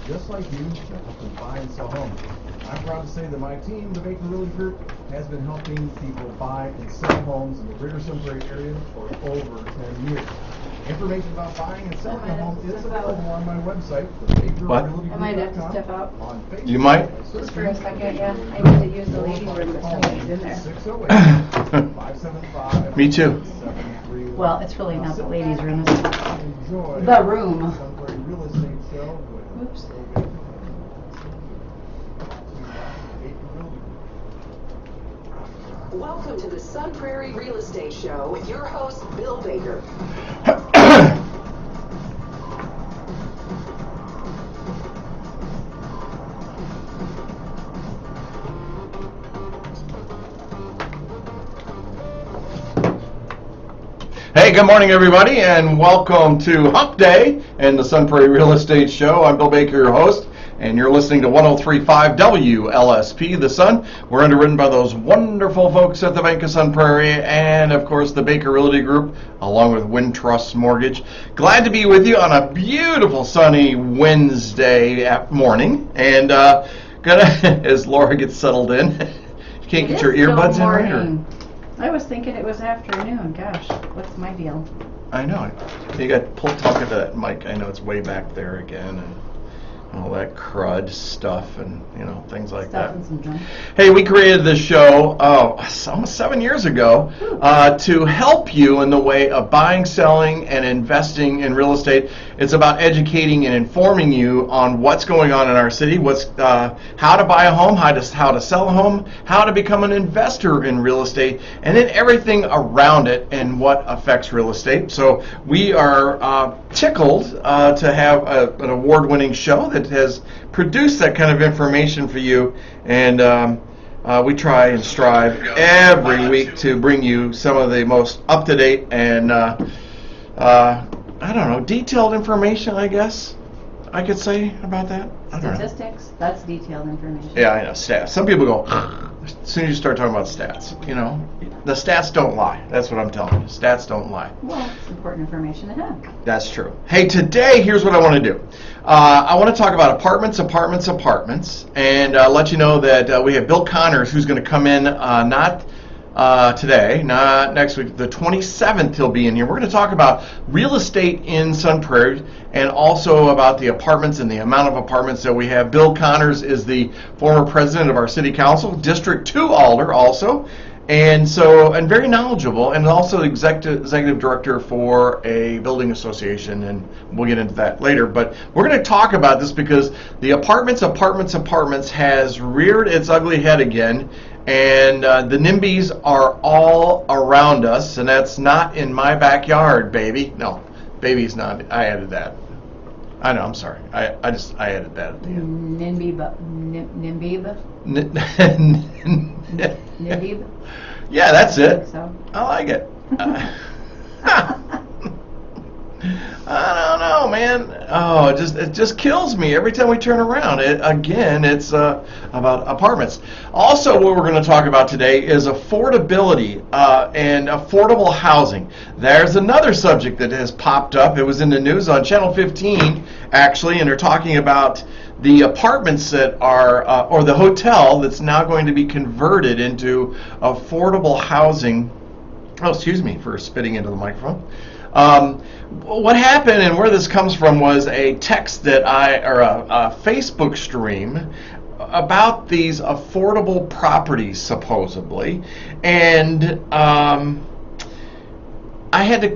just like you, to help them buy and sell homes. I'm proud to say that my team, the Baker Realty Group, has been helping people buy and sell homes in the greater Sun Prairie area for over 10 years. Information about buying and selling a home is available on my website, I might have to step out. on Facebook. You might? Just for a second, yeah. I need to use the ladies' room, but somebody's in there. 608-575. Me too. Well, it's really not the ladies' room, it's Enjoy the room. Sun Prairie Real Estate Show with Oops. Welcome to the Sun Prairie Real Estate Show with your host, Bill Baker. Hey, good morning, everybody, and welcome to Hump Day and the Sun Prairie Real Estate Show. I'm Bill Baker, your host, and you're listening to 103.5 WLSP, The Sun. We're underwritten by those wonderful folks at the Bank of Sun Prairie and, of course, the Baker Realty Group, along with Wintrust Mortgage. Glad to be with you on a beautiful sunny Wednesday morning, and as Laura gets settled in, you can't get your earbuds in, right? Or? I was thinking it was afternoon. Gosh, what's my deal? I know. You got to talk into that mic. I know it's way back there again, and all that crud stuff, and things like that. And some junk. Hey, we created this show almost 7 years ago to help you in the way of buying, selling, and investing in real estate. It's about educating and informing you on what's going on in our city, how to buy a home, how to sell a home, how to become an investor in real estate, and then everything around it and what affects real estate. So we are tickled to have an award-winning show that has produced that kind of information for you, and we try and strive every week to bring you some of the most up-to-date and detailed information, I guess I could say about that. Statistics, that's detailed information. Yeah, I know, stats. Some people go, as soon as you start talking about stats, the stats don't lie. That's what I'm telling you. Stats don't lie. Well, it's important information to have. That's true. Hey, today, here's what I want to do. I want to talk about apartments, and let you know that we have Bill Connors, who's going to come in not today, not next week, the 27th he'll be in here. We're going to talk about real estate in Sun Prairie and also about the apartments and the amount of apartments that we have. Bill Connors is the former president of our city council, District 2 Alder also, and very knowledgeable, and also executive director for a building association, and we'll get into that later. But we're going to talk about this because the apartments has reared its ugly head again, and the NIMBYs are all around us, and that's not in my backyard, baby. No, baby's not. I added that. I know, I'm sorry. I added that at the end. NIMBY? Yeah, that's it. So. I like it. I don't know, man. Oh, it just kills me every time we turn around. It's about apartments. Also, what we're going to talk about today is affordability and affordable housing. There's another subject that has popped up. It was in the news on Channel 15, actually, and they're talking about the apartments that are, or the hotel that's now going to be converted into affordable housing. Oh, excuse me for spitting into the microphone. What happened and where this comes from was a text or a Facebook stream about these affordable properties, supposedly, and I had to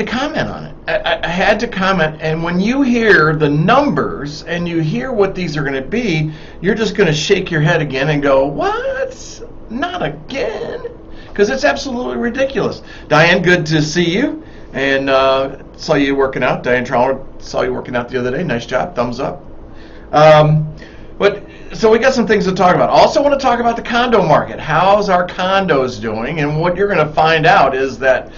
comment on it. I had to comment, and when you hear the numbers and you hear what these are going to be, you're just going to shake your head again and go, "What? Not again?" Because it's absolutely ridiculous. Diane, good to see you. And saw you working out. Diane Trower saw you working out the other day. Nice job. Thumbs up. So we got some things to talk about. Also want to talk about the condo market. How's our condos doing? And what you're going to find out is that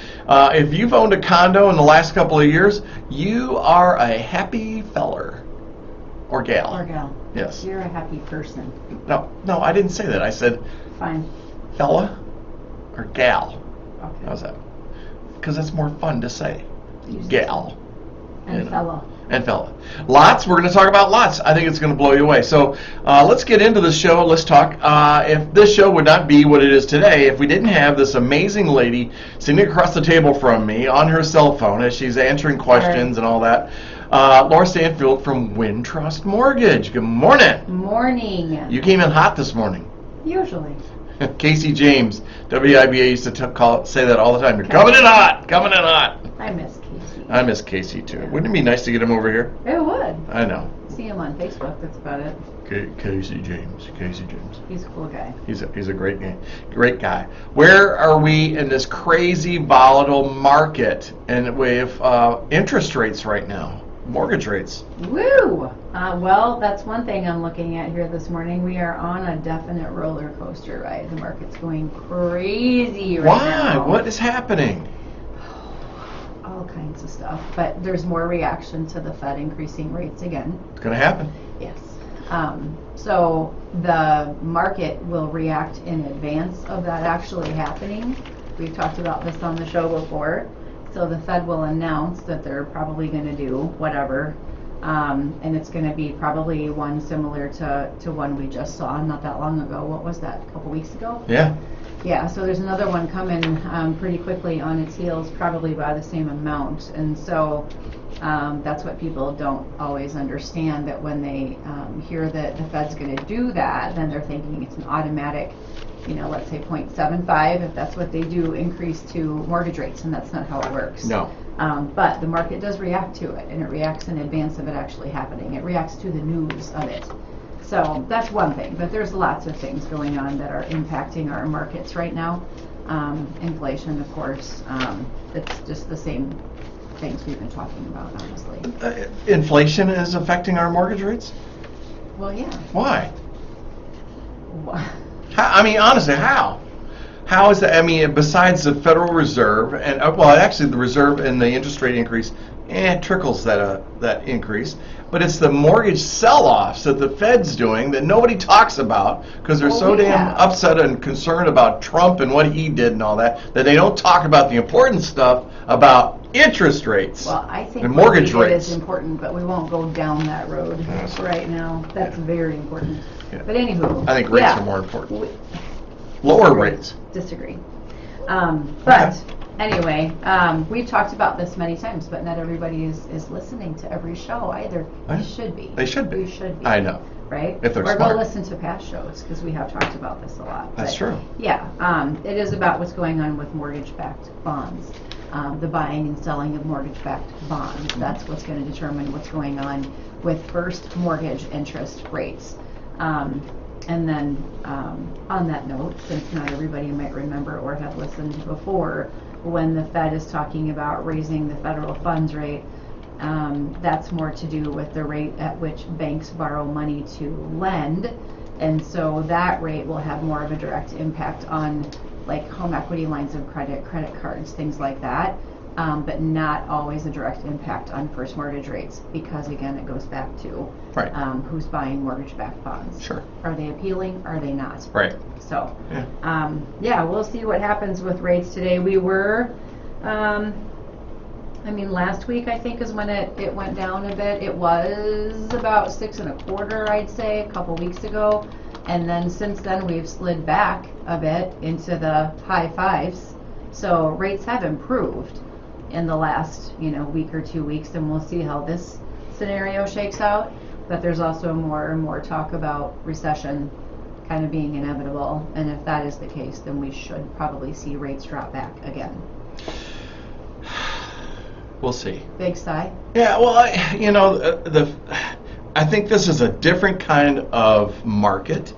if you've owned a condo in the last couple of years, you are a happy feller or gal. Or gal. Yes. You're a happy person. No, I didn't say that. I said Fine. fella or gal. Okay. How's that? Because it's more fun to say. Gal. And fella. and fella. Lots, we're going to talk about lots. I think it's going to blow you away. So let's get into the show. Let's talk. If this show would not be what it is today, if we didn't have this amazing lady sitting across the table from me on her cell phone as she's answering questions and all that, Laura Stanfield from Wintrust Mortgage. Good morning. Morning. You came in hot this morning. Usually. Casey James, WIBA used to say that all the time. You're coming in hot, coming in hot. I miss Casey. I miss Casey too. Wouldn't it be nice to get him over here? It would. I know. See him on Facebook. That's about it. Casey James. He's a cool guy. He's a great guy. Where are we in this crazy volatile market and with interest rates right now? Mortgage rates. Woo! Well, that's one thing I'm looking at here this morning. We are on a definite roller coaster ride. The market's going crazy right now. Why? What is happening? All kinds of stuff. But there's more reaction to the Fed increasing rates again. It's going to happen. Yes. So the market will react in advance of that actually happening. We've talked about this on the show before. So the Fed will announce that they're probably going to do whatever, and it's going to be probably one similar to one we just saw not that long ago. What was that, a couple weeks ago? Yeah. Yeah, so there's another one coming pretty quickly on its heels, probably by the same amount. And so that's what people don't always understand, that when they hear that the Fed's going to do that, then they're thinking it's an automatic, let's say 0.75, if that's what they do, increase to mortgage rates, and that's not how it works. No. But the market does react to it, and it reacts in advance of it actually happening. It reacts to the news of it. So that's one thing, but there's lots of things going on that are impacting our markets right now. Inflation, of course, it's just the same things we've been talking about, honestly. Inflation is affecting our mortgage rates? Well, yeah. Why? Honestly, how? How is that? Besides the Federal Reserve, and actually the Reserve and the interest rate increase, trickles that increase. But it's the mortgage sell-offs that the Fed's doing that nobody talks about because they're so damn upset and concerned about Trump and what he did and all that they don't talk about the important stuff about interest rates. Well, I think and mortgage rates is important, but we won't go down that road right now. That's very important. Yeah. But anywho, I think rates are more important. Lower rates. Disagree. But anyway, we've talked about this many times, but not everybody is listening to every show either. They should be. They should be. We should be. I know. Right? If they're or smart. go listen to past shows, because we have talked about this a lot. That's true. Yeah, it is about what's going on with mortgage-backed bonds. The buying and selling of mortgage-backed bonds. That's what's going to determine what's going on with first mortgage interest rates. And then on that note, since not everybody might remember or have listened before, when the Fed is talking about raising the federal funds rate, that's more to do with the rate at which banks borrow money to lend. And so that rate will have more of a direct impact on like home equity lines of credit, credit cards, things like that. But not always a direct impact on first mortgage rates, because again, it goes back to who's buying mortgage-backed bonds. Sure. Are they appealing? Are they not? Right. So, we'll see what happens with rates today. We were, last week I think is when it went down a bit. It was about 6 1/4, I'd say, a couple weeks ago, and then since then we've slid back a bit into the high 5s. So rates have improved in the last week or 2 weeks, and we'll see how this scenario shakes out. But there's also more and more talk about recession kind of being inevitable, and if that is the case, then we should probably see rates drop back again. We'll see. Big sigh. Yeah, well, I think this is a different kind of market.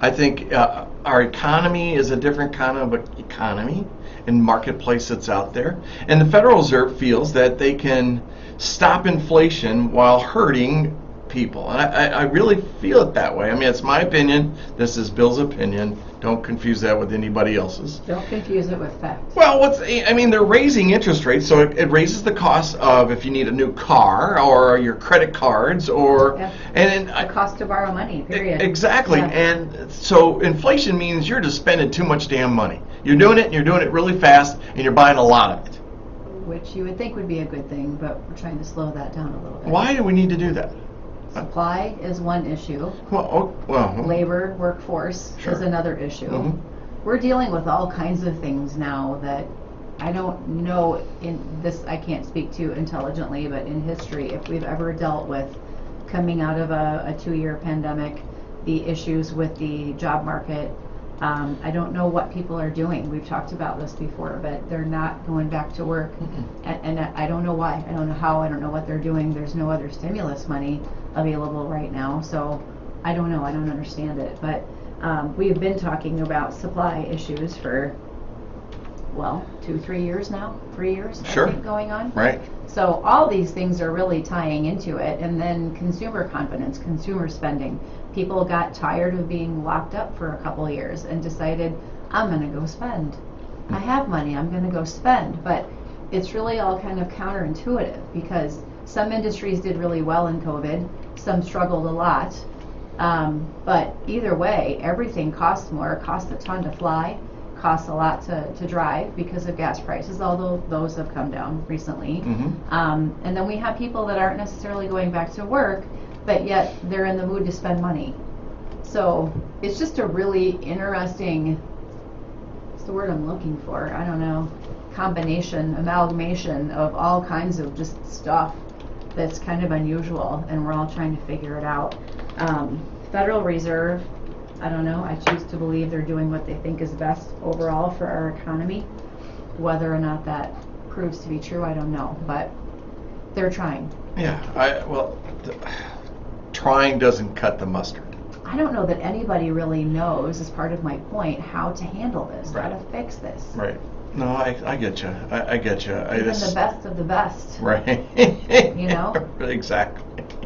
I think our economy is a different kind of economy and marketplace that's out there. And the Federal Reserve feels that they can stop inflation while hurting people. And I really feel it that way. It's my opinion. This is Bill's opinion. Don't confuse that with anybody else's. Don't confuse it with fact. Well, they're raising interest rates, so it raises the cost of if you need a new car or your credit cards or and the cost to borrow money, period. Exactly. Yeah. And so inflation means you're just spending too much damn money. You're doing it, and you're doing it really fast, and you're buying a lot of it. which you would think would be a good thing, but we're trying to slow that down a little bit. Why do we need to do that? Supply is one issue. Well, Labor, workforce Sure. is another issue. Mhm. We're dealing with all kinds of things now that I don't know, in this I can't speak to intelligently, but in history, if we've ever dealt with coming out of a 2-year pandemic, the issues with the job market. I don't know what people are doing. We've talked about this before, but they're not going back to work. And I don't know why. I don't know how. I don't know what they're doing. There's no other stimulus money available right now. So I don't know. I don't understand it. But we've been talking about supply issues for, 2-3 years now. 3 years, Sure. I think, going on. right. So all these things are really tying into it. And then consumer confidence, consumer spending. People got tired of being locked up for a couple of years and decided, I'm going to go spend. I have money, I'm going to go spend. But it's really all kind of counterintuitive because some industries did really well in COVID, some struggled a lot. But either way, everything costs more, costs a ton to fly, costs a lot to drive because of gas prices, although those have come down recently. And then we have people that aren't necessarily going back to work, but yet they're in the mood to spend money. So it's just a really interesting, what's the word I'm looking for? I don't know, amalgamation of all kinds of just stuff that's kind of unusual, and we're all trying to figure it out. Federal Reserve, I don't know, I choose to believe they're doing what they think is best overall for our economy. Whether or not that proves to be true, I don't know, but they're trying. Yeah, trying doesn't cut the mustard. I don't know that anybody really knows, as part of my point, how to handle this, how Right. to fix this. Right. No, I get you. I get you. Even the best of the best, Right. You know? Exactly.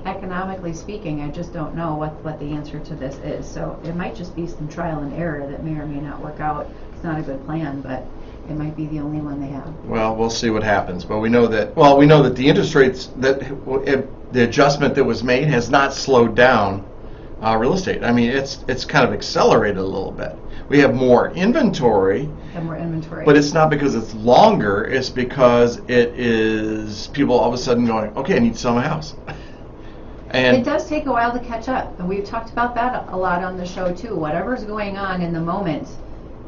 economically speaking, I just don't know what the answer to this is. So it might just be some trial and error that may or may not work out. It's not a good plan, but it might be the only one they have. Well, we'll see what happens. But we know that the interest rates, the adjustment that was made has not slowed down real estate. I mean, it's kind of accelerated a little bit. We have more inventory. Have more inventory. But it's not because it's longer, it's because it is people all of a sudden going, okay, I need to sell my house. And it does take a while to catch up, and we've talked about that a lot on the show too. Whatever's going on in the moment,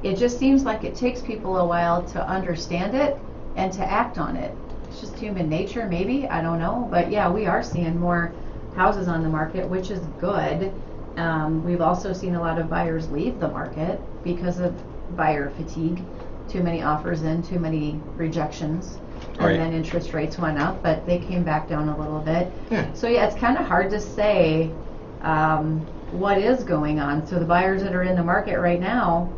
it just seems like it takes people a while to understand it and to act on it. It's just human nature, maybe, I don't know. But yeah, we are seeing more houses on the market, which is good. We've also seen a lot of buyers leave the market because of buyer fatigue. Too many offers in, too many rejections. And Right. then interest rates went up, but they came back down a little bit. Yeah. So yeah, it's kind of hard to say what is going on. So the buyers that are in the market right now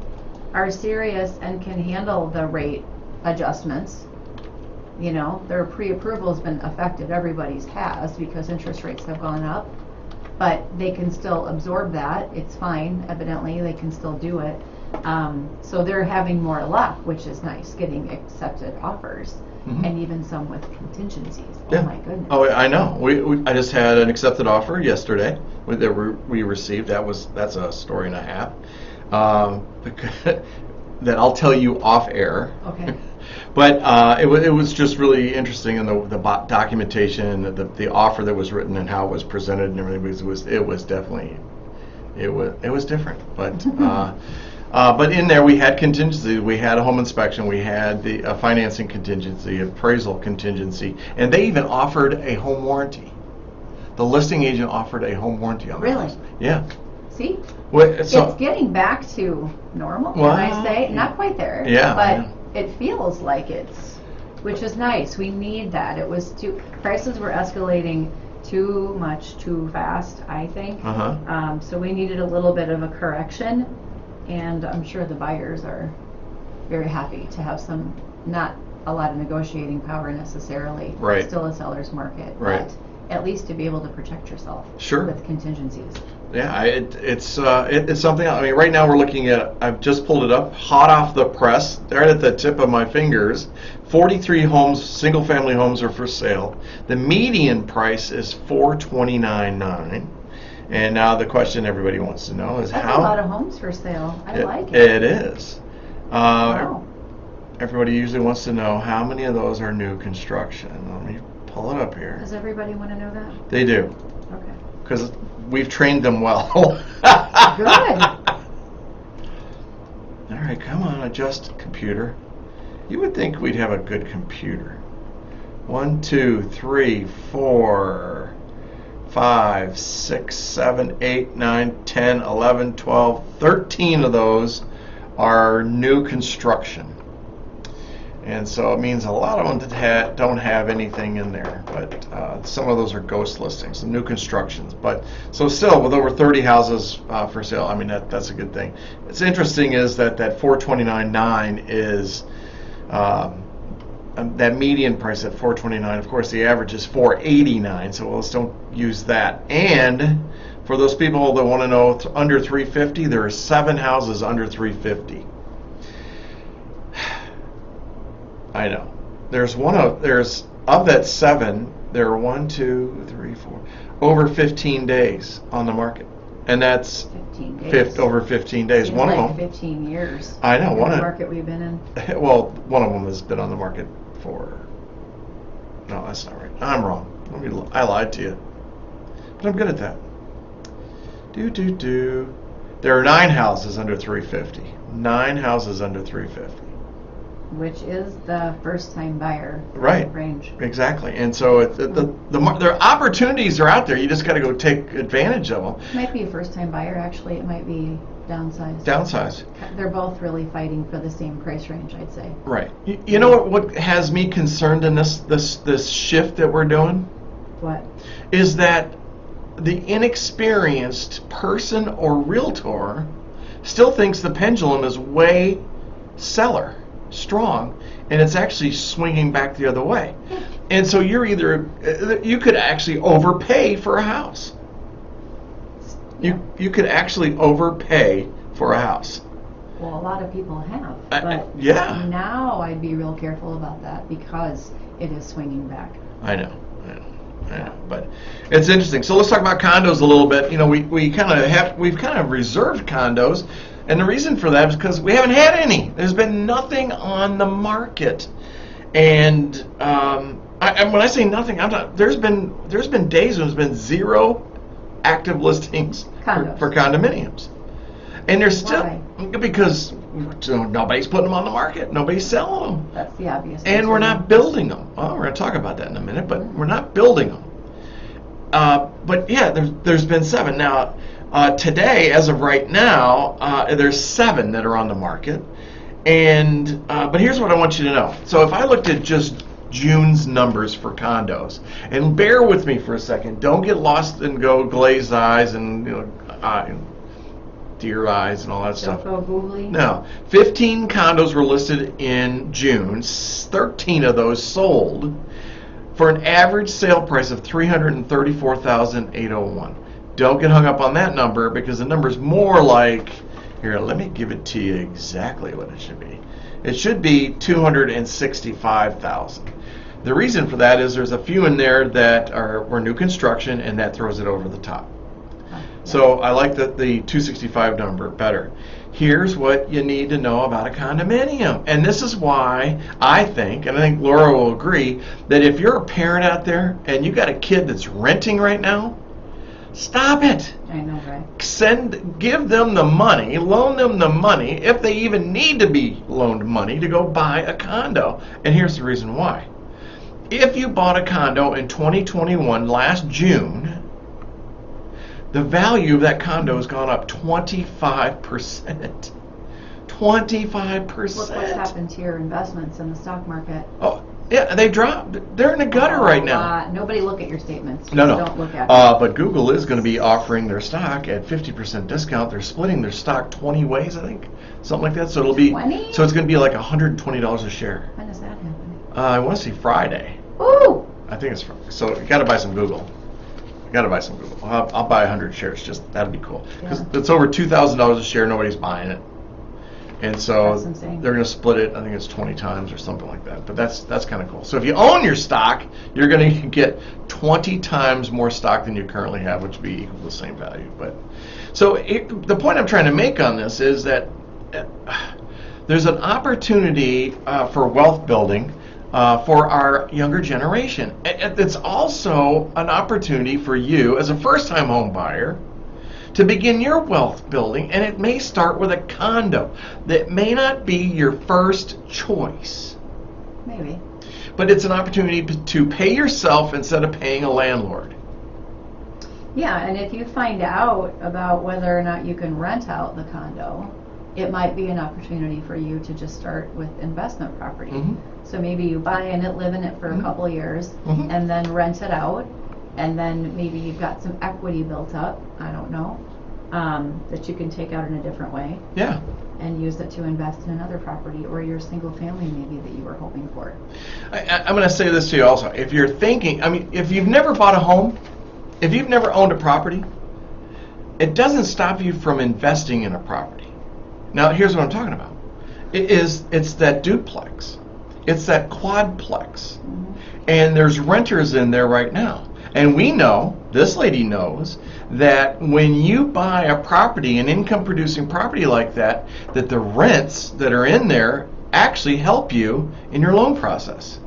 are serious and can handle the rate adjustments. You know, their pre-approval has been affected. Everybody's has, because interest rates have gone up. But they can still absorb that. It's fine, evidently. They can still do it. So they're having more luck, which is nice, getting accepted offers. And even some with contingencies. Yeah. Oh my goodness. Oh, I know. I just had an accepted offer yesterday that we received. That's a story and a half. That I'll tell you off air. Okay. But it was just really interesting in the documentation, the offer that was written and how it was presented and everything. It was definitely different. But in there we had contingency. We had a home inspection. We had the financing contingency, appraisal contingency, and they even offered a home warranty. The listing agent offered a home warranty on the Really? house. Yeah. See? It's It's getting back to normal, can I Well, say? Not quite there. yeah, But yeah. it feels like it's, which is nice. We need that. Prices were escalating too much, too fast, I think. So we needed a little bit of a correction, and I'm sure the buyers are very happy to have not a lot of negotiating power necessarily. Right. It's still a seller's market. Right. But at least to be able to protect yourself. Sure. With contingencies. Yeah, it's something. I mean, right now we're looking at. I've just pulled it up, hot off the press, right at the tip of my fingers. 43 homes, single-family homes, are for sale. The median price is $429,900. And now the question everybody wants to know is That's how. a lot of homes for sale. I like it. It is. Wow. everybody usually wants to know how many of those are new construction. Let me pull it up here. Does everybody want to know that? They do, Okay. because we've trained them well. Good. All right, come on, adjust computer. You would think we'd have a good computer. 1, 2, 3, 4, 5, 6, 7, 8, 9, 10, 11, 12, 13 of those are new construction. And so it means a lot of them don't have anything in there, but some of those are ghost listings, new constructions. But so still, with over 30 houses for sale, I mean that's a good thing. It's interesting is that 429.9 is that median price at 429. Of course, the average is 489. So let's don't use that. And for those people that want to know under 350, there are 7 houses under 350. I know. There's of that 7, there are 1, 2, 3, 4, over 15 days on the market, and that's 15 days. over 15 days. Seems one like of them. 15 years. I know. In One the of market we've been in. well, one of them has been on the market for. No, that's not right. I'm wrong. I lied to you, but I'm good at that. There are 9 houses under 350. 9 houses under 350. Which is the first-time buyer Right. range. Exactly, and so the opportunities are out there. You just got to go take advantage of them. It might be a first-time buyer. Actually, it might be downsized. Downsize, They're both really fighting for the same price range, I'd say. right? You know what has me concerned in this shift that we're doing What? is that the inexperienced person or realtor still thinks the pendulum is way seller strong, and it's actually swinging back the other way. And so you could actually overpay for a house. Yeah. You could actually overpay for a house. Well, a lot of people have, but yeah. now I'd be real careful about that because it is swinging back. I know. But it's interesting. So let's talk about condos a little bit. You know, we've kind of reserved condos, and the reason for that is because we haven't had any. There's been nothing on the market, and when I say nothing, I'm not. There's been days when there's been 0 active listings for condominiums, and there's still because nobody's putting them on the market, nobody's selling them. That's the obvious. And we're not building them. Well, we're going to talk about that in a minute, but we're not building them. But yeah, there's been 7. Now, today, as of right now, there's 7 that are on the market. And but here's what I want you to know. So if I looked at just June's numbers for condos, and bear with me for a second, don't get lost and go glazed eyes and deer eyes and all that stuff. Don't go googly. No. 15 condos were listed in June. 13 of those sold for an average sale price of $334,801. Don't get hung up on that number because the number's more like, here, let me give it to you exactly what it should be. It should be $265,000. The reason for that is there's a few in there that were new construction, and that throws it over the top. So I like the 265 number better. Here's what you need to know about a condominium. And this is why I think, and I think Laura will agree, that if you're a parent out there and you got a kid that's renting right now, stop it. I know, right? Give them the money, loan them the money, if they even need to be loaned money to go buy a condo. And here's the reason why. If you bought a condo in 2021, last June, the value of that condo has gone up 25%. 25%. Look what's happened to your investments in the stock market. Oh, yeah, they dropped. They're in the gutter right now. Nobody look at your statements. No. Don't look at but Google is going to be offering their stock at 50% discount. They're splitting their stock 20 ways, I think, something like that. So it'll be 20? So it's going to be like $120 a share. When does that happen? I want to see Friday. Ooh! I think it's Friday. So you got to buy some Google. I'll buy 100 shares. Just that'd be cool because it's over $2,000 a share. Nobody's buying it, and so they're going to split it. I think it's 20 times or something like that. But that's kind of cool. So if you own your stock, you're going to get 20 times more stock than you currently have, which would be equal to the same value. But so the point I'm trying to make on this is that there's an opportunity for wealth building for our younger generation. It's also an opportunity for you as a first-time home buyer to begin your wealth building, and it may start with a condo that may not be your first choice. Maybe. But it's an opportunity to pay yourself instead of paying a landlord. Yeah, and if you find out about whether or not you can rent out the condo, it might be an opportunity for you to just start with investment property. Mhm. So maybe you buy in it, live in it for a couple of years, Mhm. and then rent it out, and then maybe you've got some equity built up, I don't know, that you can take out in a different way Yeah. and use it to invest in another property or your single family maybe that you were hoping for. I'm going to say this to you also. If you're thinking, if you've never bought a home, if you've never owned a property, it doesn't stop you from investing in a property. Now, here's what I'm talking about. It's that duplex. It's that quadplex. And there's renters in there right now. And we know, this lady knows, that when you buy a property, an income-producing property like that, that the rents that are in there actually help you in your loan process.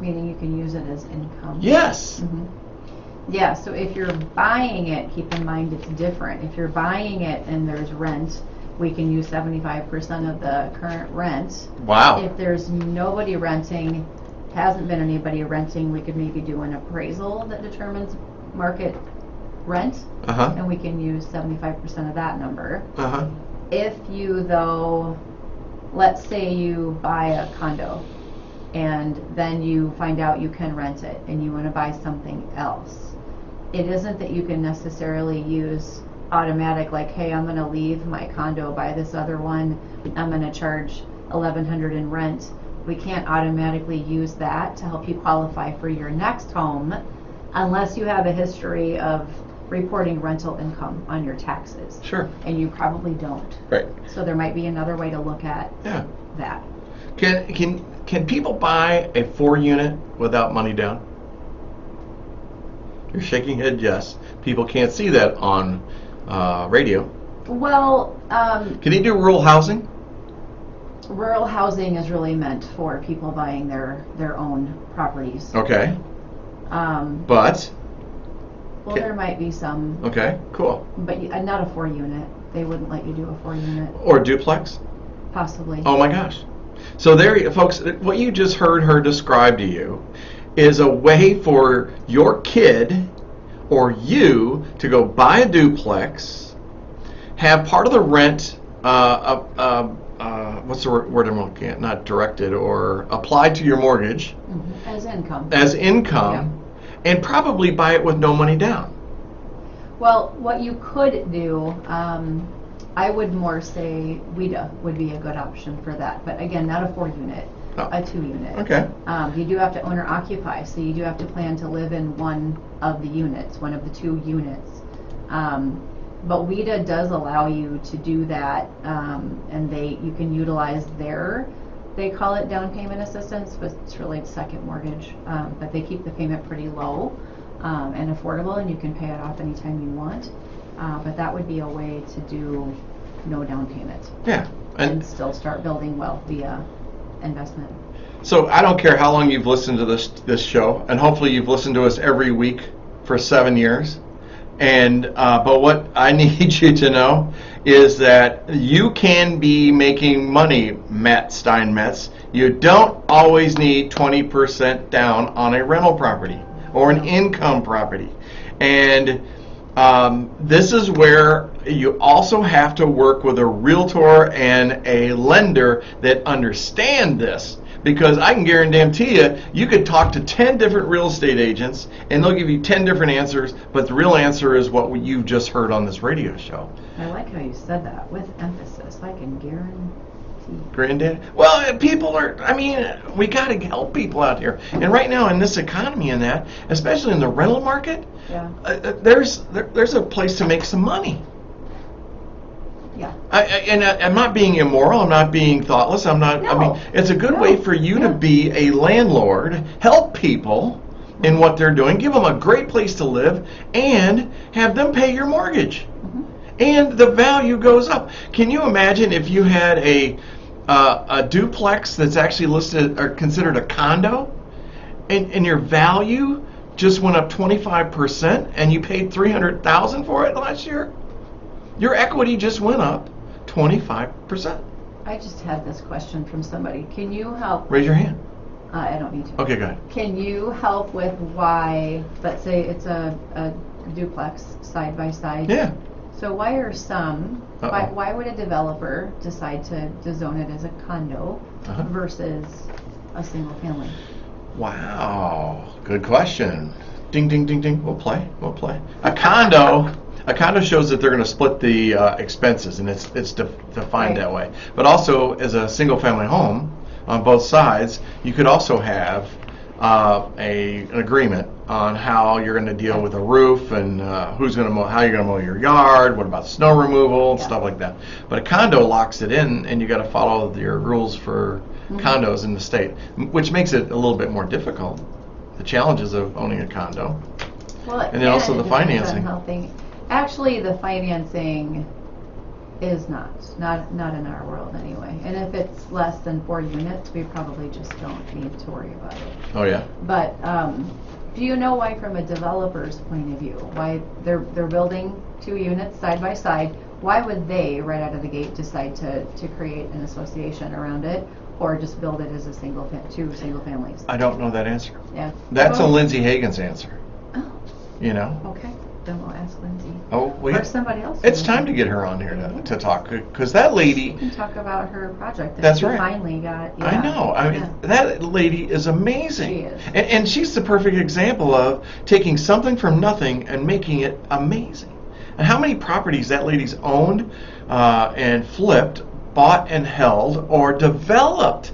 Meaning you can use it as income. Yes. Mhm. Yeah, so if you're buying it, keep in mind it's different. If you're buying it and there's rent, we can use 75% of the current rent. Wow. If there's nobody renting, hasn't been anybody renting, we could maybe do an appraisal that determines market rent, Uh-huh. and we can use 75% of that number. Uh-huh. If you, though, let's say you buy a condo, and then you find out you can rent it, and you want to buy something else, it isn't that you can necessarily use automatic, like, hey, I'm going to leave my condo, buy this other one, I'm going to charge $1,100 in rent. We can't automatically use that to help you qualify for your next home unless you have a history of reporting rental income on your taxes. Sure. And you probably don't. Right. So there might be another way to look at Yeah. that. Can people buy a 4-unit without money down? You're shaking your head yes. People can't see that on radio. Well, Can they do rural housing? rural housing is really meant for people buying their own properties. Okay. But, Well, there might be some, okay, cool. but not a 4-unit. They wouldn't let you do a 4-unit, Or duplex? possibly. Oh my gosh. So there, folks, what you just heard her describe to you is a way for your kid or you to go buy a duplex, have part of the rent, what's the word I'm looking at? Not directed or applied to your mortgage Mhm. As income. as income, and probably buy it with no money down. Well, what you could do, I would more say WIDA would be a good option for that. But again, not a 4-unit, Oh. a 2-unit. Okay. You do have to owner occupy, so you do have to plan to live in one of the units, one of the 2 units. But WIDA does allow you to do that, and you can utilize they call it down payment assistance, but it's really second mortgage. But they keep the payment pretty low and affordable, and you can pay it off anytime you want. But that would be a way to do no down payment Yeah. and still start building wealth via investment. So I don't care how long you've listened to this show, and hopefully you've listened to us every week for 7 years. And but what I need you to know is that you can be making money, Matt Steinmetz. You don't always need 20% down on a rental property or an income property. And this is where you also have to work with a realtor and a lender that understand this. Because I can guarantee you could talk to 10 different real estate agents and they'll give you 10 different answers, but the real answer is what you've just heard on this radio show. I like how you said that with emphasis. I can guarantee. Granddad? Well, people are, we got to help people out here. And right now in this economy and that, especially in the rental market, Yeah. there's a place to make some money. Yeah. I'm not being immoral. I'm not being thoughtless. I'm not. No. It's a good No. way for you to Yeah. be a landlord, help people in what they're doing, give them a great place to live, and have them pay your mortgage. Mhm. and the value goes up. Can you imagine if you had a duplex that's actually listed or considered a condo, and your value just went up 25%, and you paid $300,000 for it last year? Your equity just went up 25%. I just had this question from somebody. Can you help? Raise your hand. I don't need to. Okay, go ahead. Can you help with why, let's say it's a duplex side by side? Yeah. So why are some, Uh-oh. why would a developer decide to zone it as a condo Uh-huh. versus a single family? Wow, good question. Ding, ding, ding, ding. We'll play. A condo shows that they're going to split the expenses, and it's defined Right. that way. But also, as a single-family home, on both sides, you could also have an agreement on how you're going to deal with a roof and who's going to mow, how you're going to mow your yard, what about snow removal, and Yeah. stuff like that. But a condo locks it in, and you got to follow your rules for condos in the state, which makes it a little bit more difficult. The challenges of owning a condo. Well, And then also it the depends on financing. how actually, the financing is not in our world anyway. And if it's less than 4 units, we probably just don't need to worry about it. Oh yeah. But do you know why, from a developer's point of view, why they're building 2 units side by side? Why would they, right out of the gate, decide to create an association around it, or just build it as a two single families? I don't know that answer. Yeah. That's a Well, Lindsay Hagen's answer. Oh, You know. okay. Then we'll ask Lindsay. Oh, Or somebody else. It's time to get her on here to talk, because that lady. We can talk about her project that That's she right. finally got. I yeah. know. I mean, Yeah. that lady is amazing. She is. And she's the perfect example of taking something from nothing and making it amazing. And how many properties that lady's owned and flipped, bought and held, or developed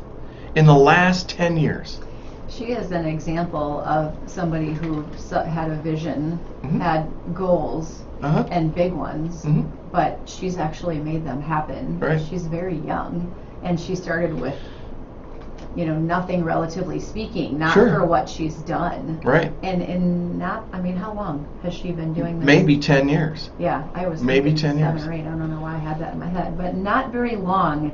in the last 10 years? She is an example of somebody who had a vision, Mhm. had goals, Uh-huh. and big ones, Mhm. but she's actually made them happen. Right. She's very young, and she started with, nothing, relatively speaking, not Sure. for what she's done. Right. And how long has she been doing this? Maybe 10 years. Yeah, I was Maybe thinking 10 years. 7 or 8. I don't know why I had that in my head, but not very long.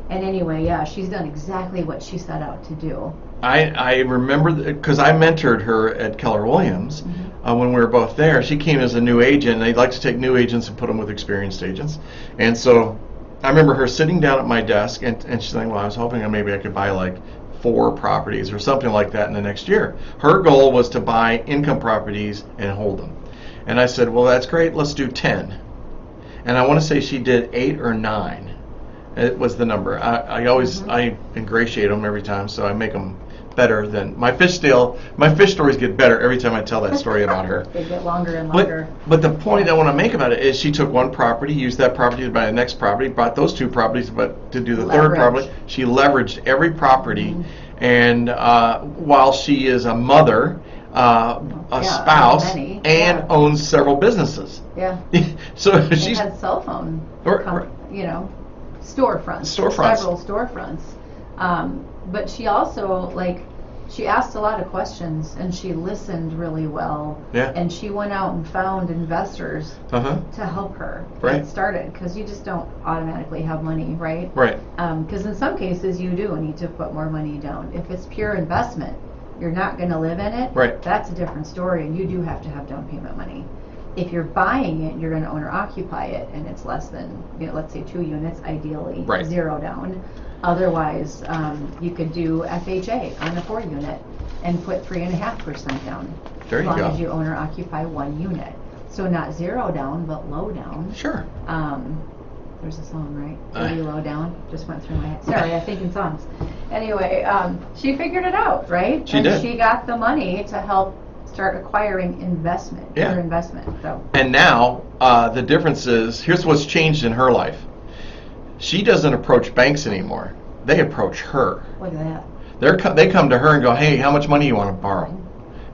And anyway, yeah, she's done exactly what she set out to do. I remember, because I mentored her at Keller Williams when we were both there. She came as a new agent, and they'd like to take new agents and put them with experienced agents. And so I remember her sitting down at my desk, and she's saying, well, I was hoping that maybe I could buy like 4 properties or something like that in the next year. Her goal was to buy income properties and hold them. And I said, well, that's great, let's do 10. And I want to say she did 8 or 9. It was the number. I ingratiate them every time, so I make them better than my fish stories get better every time I tell that story about her. They get longer and longer. But the point I want to make about it is she took one property, used that property to buy the next property, bought those 2 properties, but to do the third Leverage. property, she leveraged every property. And while she is a mother, a Yeah, spouse, many. and Yeah. owns several businesses. Yeah. So They she's had cell phone, storefronts. Storefronts. Several storefronts. But she also, she asked a lot of questions, and she listened really well. Yeah. And she went out and found investors uh-huh. to help her Right. get started, because you just don't automatically have money, right? Right. Because in some cases you do need to put more money down. If it's pure investment, you're not going to live in it. Right. That's a different story, and you do have to have down payment money. If you're buying it, you're going to owner occupy it, and it's less than, let's say 2 units, ideally, Right. 0 down. Otherwise, you could do FHA on a 4 unit and put 3.5% down. There you as long go. as you owner occupy 1 unit. So not 0 down, but low down. Sure. There's a song, right? Pretty low down. Just went through my head. Sorry, I think in songs. Anyway, she figured it out, right? She and did. She got the money to help start acquiring investment. Yeah. Pure investment. So. And now the difference is, here's what's changed in her life. She doesn't approach banks anymore. They approach her. Look at that. They come to her and go, hey, how much money you want to borrow?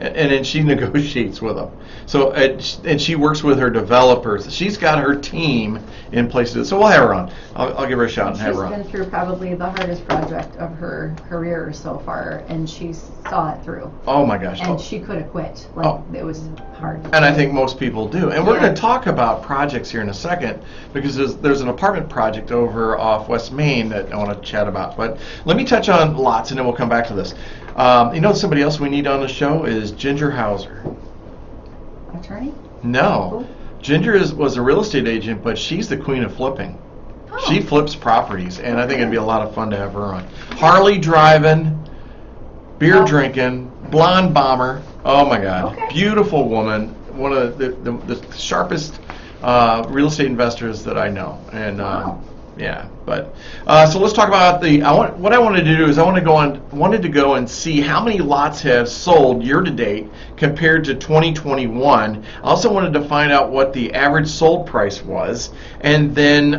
and then she negotiates with them. So and she works with her developers. She's got her team in place to do. So we'll have her on. I'll give her a shot and have her on. She's been through probably the hardest project of her career so far, and she saw it through. Oh my gosh! And she could have quit. It was hard. And I think most people do. And we're Yeah. going to talk about projects here in a second, because there's an apartment project over off West Main that I want to chat about. But let me touch on lots, and then we'll come back to this. Somebody else we need on the show is Ginger Hauser. Attorney? No. Ginger was a real estate agent, but she's the queen of flipping. Oh. She flips properties, and I think it'd be a lot of fun to have her on. Harley driving, beer drinking, blonde bomber. Oh my God. Okay. Beautiful woman. One of the sharpest real estate investors that I know. And Wow. yeah, but so let's talk about what I wanted to do is wanted to go and see how many lots have sold year to date compared to 2021. I also wanted to find out what the average sold price was, and then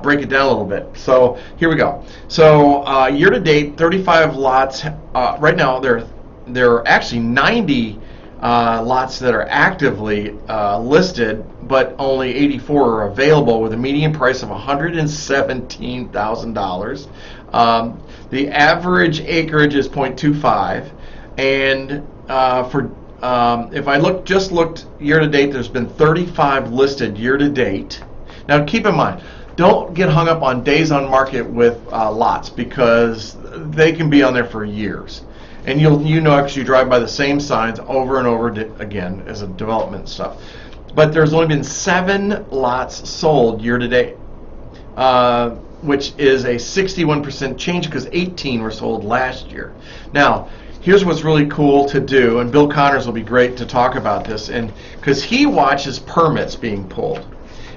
break it down a little bit. So here we go. So year to date, 35 lots. Right now, there are actually 90 lots that are actively listed, but only 84 are available, with a median price of $117,000. The average acreage is 0.25, and if I looked year to date, there's been 35 listed year to date. Now keep in mind, don't get hung up on days on market with lots, because they can be on there for years. And you know, because you drive by the same signs over and over again as a development stuff. But there's only been 7 lots sold year to date, which is a 61% change, because 18 were sold last year. Now, here's what's really cool to do, and Bill Connors will be great to talk about this, and because he watches permits being pulled.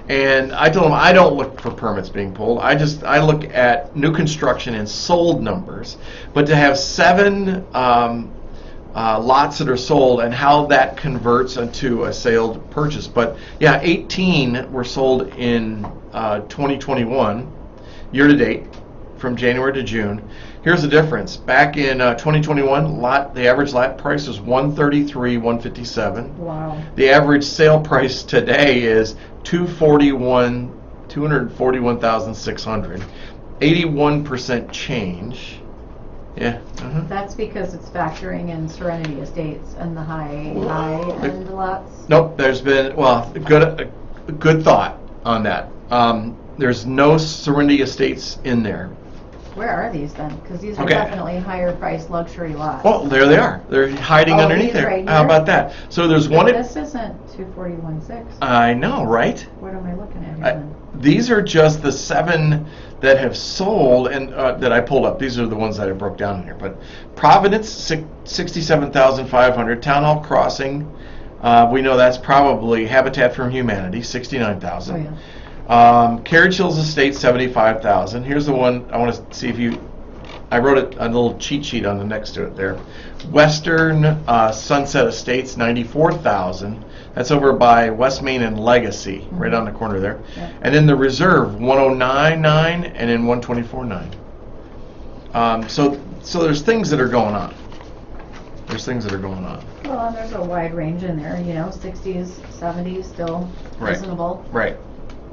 And I told him I don't look for permits being pulled. I look at new construction and sold numbers. But to have 7 lots that are sold, and how that converts into a sale purchase. But yeah, 18 were sold in 2021 year to date, from January to June. Here's the difference. Back in 2021, the average lot price was $133,157. Wow. The average sale price today is $241,600. 81% change. Yeah. That's because it's factoring in Serenity Estates and the high-end lots. Nope. There's been good thought on that. There's no Serenity Estates in there. Where are these then? Because these are Okay. definitely higher-priced luxury lots. Well, there they are. They're hiding underneath these there. right How here? about that? So there's one. This isn't 241.6. I know, right? What am I looking at here then? These are just the 7 that have sold, and that I pulled up. These are the ones that I broke down here. But Providence, 67,500. Town Hall Crossing, we know that's probably Habitat for Humanity, 69,000. Oh, yeah. Carriage Hills Estate, 75,000. Here's the one I want to see if you. I wrote a little cheat sheet on the next to it there. Western Sunset Estates, 94,000. That's over by West Main and Legacy, right on the corner there. Yeah. And then the Reserve, 109.9, and then 124.9. So there's things that are going on. Well, and there's a wide range in there, 60s, 70s, still Right. reasonable. Right.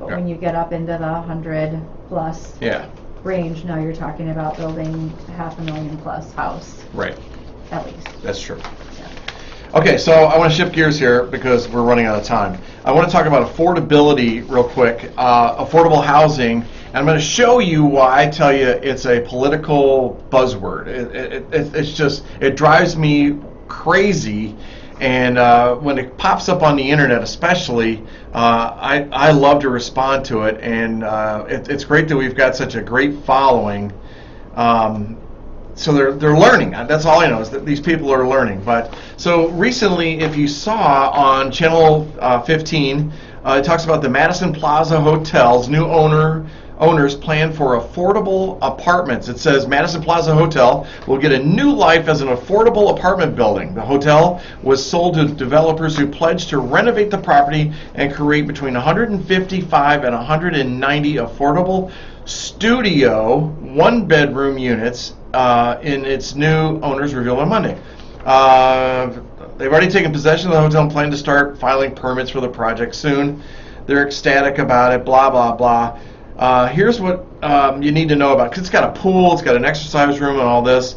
But Yeah. when you get up into the 100+ Yeah. range, now you're talking about building $500,000+ house, Right. at least. That's true. Okay, so I want to shift gears here because we're running out of time. I want to talk about affordability real quick, affordable housing, and I'm going to show you why I tell you it's a political buzzword. It drives me crazy, and when it pops up on the internet especially, I love to respond to it, and it's great that we've got such a great following. So they're learning. That's all I know, is that these people are learning. But so recently, if you saw on Channel 15, it talks about the Madison Plaza Hotel's new owners plan for affordable apartments. It says Madison Plaza Hotel will get a new life as an affordable apartment building. The hotel was sold to developers who pledged to renovate the property and create between 155 and 190 affordable studio 1-bedroom units in its new owners revealed on Monday. They've already taken possession of the hotel and plan to start filing permits for the project soon. They're ecstatic about it, blah, blah, blah. Here's what you need to know about, because it's got a pool, it's got an exercise room and all this.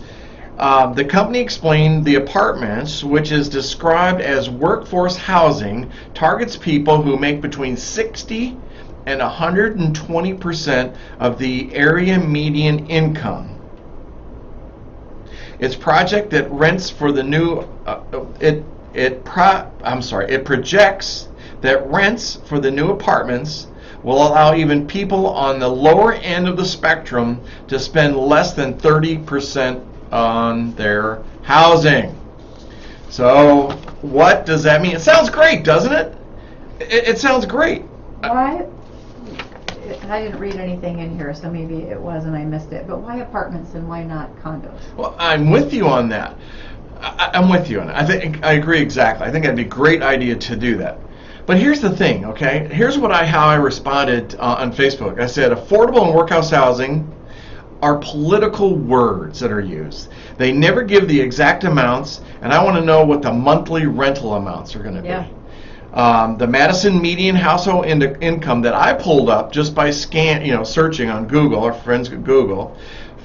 The company explained the apartments, which is described as workforce housing, targets people who make between 60 and 120% of the area median income. It's project that rents for the new. It projects that rents for the new apartments will allow even people on the lower end of the spectrum to spend less than 30% on their housing. So, what does that mean? It sounds great, doesn't it? It sounds great. Why? I didn't read anything in here, so maybe it was and I missed it. But why apartments and why not condos? Well, I'm with you on that. I'm with you on it. I agree exactly. I think that'd be a great idea to do that. But here's the thing, okay? Here's how I responded on Facebook. I said, affordable and workhouse housing are political words that are used. They never give the exact amounts, and I want to know what the monthly rental amounts are going to be. The Madison median household income that I pulled up just by searching on Google, our friends at Google,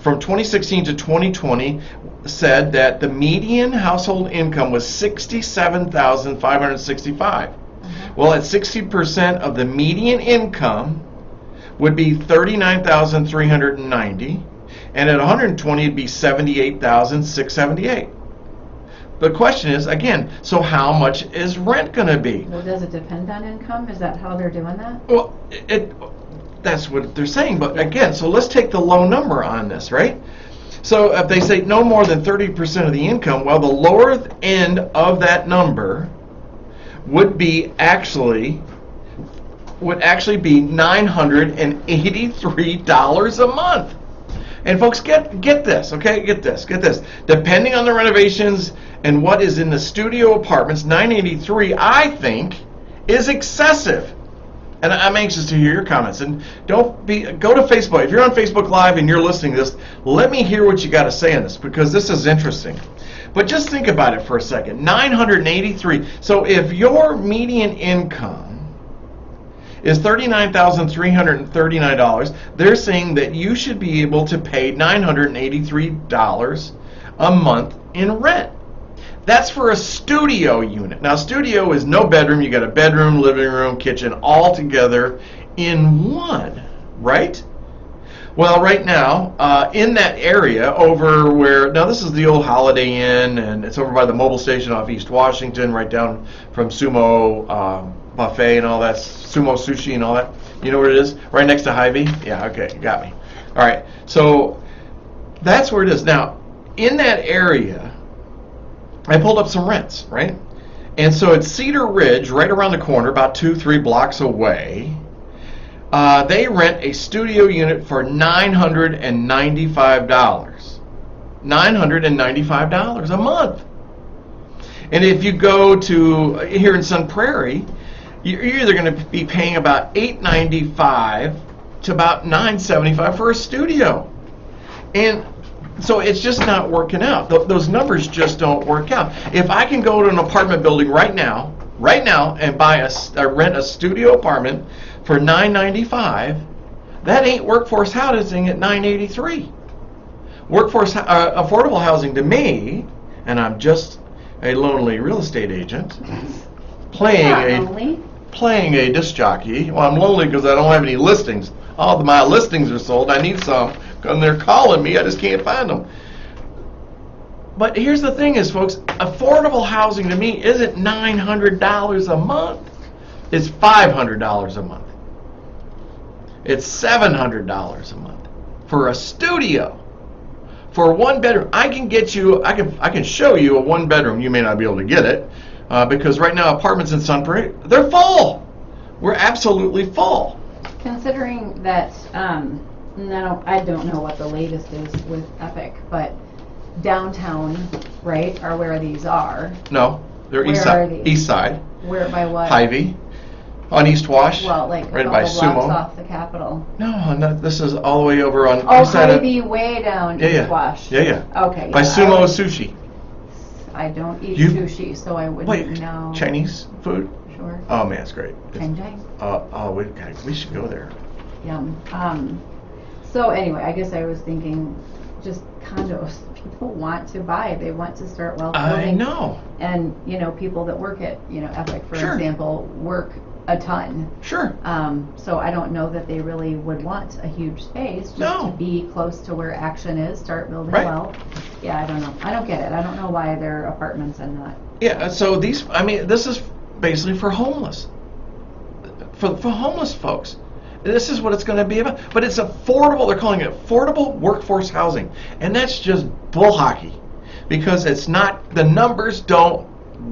from 2016 to 2020 said that the median household income was $67,565. Well, at 60% of the median income would be $39,390, and at 120 it'd be $78,678. The question is, again, so how much is rent going to be? Well, does it depend on income? Is that how they're doing that? Well, that's what they're saying. But again, so let's take the low number on this, right? So if they say no more than 30% of the income, well, the lower end of that number would actually be $983 a month. And folks, get this, okay? Get this. Depending on the renovations and what is in the studio apartments, $983, I think, is excessive. And I'm anxious to hear your comments. And go to Facebook. If you're on Facebook Live and you're listening to this, let me hear what you got to say on this, because this is interesting. But just think about it for a second. $983. So if your median income is $39,339, they're saying that you should be able to pay $983 a month in rent. That's for a studio unit. Now, studio is no bedroom. You got a bedroom, living room, kitchen, all together in one, right? Well, right now, in that area over where, now this is the old Holiday Inn, and it's over by the mobile station off East Washington, right down from Sumo Buffet and all that, Sumo Sushi and all that. You know where it is? Right next to Hy-Vee? Yeah, okay, you got me. All right, so that's where it is. Now, in that area, I pulled up some rents, right? And so at Cedar Ridge, right around the corner, about 2-3 blocks away, they rent a studio unit for $995. $995 a month. And if you go to here in Sun Prairie, you're either going to be paying about $895 to about $975 for a studio. And so it's just not working out. Those numbers just don't work out. If I can go to an apartment building right now, and buy rent a studio apartment for $995, that ain't workforce housing at $983. Affordable housing to me, and I'm just a lonely real estate agent playing a disc jockey. Well, I'm lonely because I don't have any listings. All of my listings are sold. I need some, and they're calling me. I just can't find them. But here's the thing is, folks, affordable housing to me isn't $900 a month. It's $500 a month. It's $700 a month for a studio. For one bedroom, I can show you a one bedroom. You may not be able to get it because right now apartments in Sun Prairie, they're full. We're absolutely full. Considering that, now I don't know what the latest is with Epic, but downtown, right, are where these are. No, they're Where east are side. these? East side. Where by what? Hy-Vee. On East Wash. Well, like right a by couple Sumo. blocks off the Capitol. No, this is all the way over on Oh, east side of. Hy-Vee way down Yeah, East yeah. Wash. Yeah. Okay. By yeah, Sumo Sushi. I don't eat You- sushi, so I wouldn't Wait, know. Chinese food? Sure. Oh man, it's great. Chang Chang. We should go there. Yum. So anyway, I guess I was thinking just condos. People want to buy. They want to start wealth building. I know. And, people that work at, Epic, for Sure. example, work a ton. Sure. So I don't know that they really would want a huge space just No. to be close to where action is, start building Right. wealth. Yeah, I don't know. I don't get it. I don't know why they're apartments and not. Yeah. So this is basically for homeless. For homeless folks. This is what it's going to be about. But it's affordable. They're calling it affordable workforce housing. And that's just bull hockey. Because it's not, the numbers don't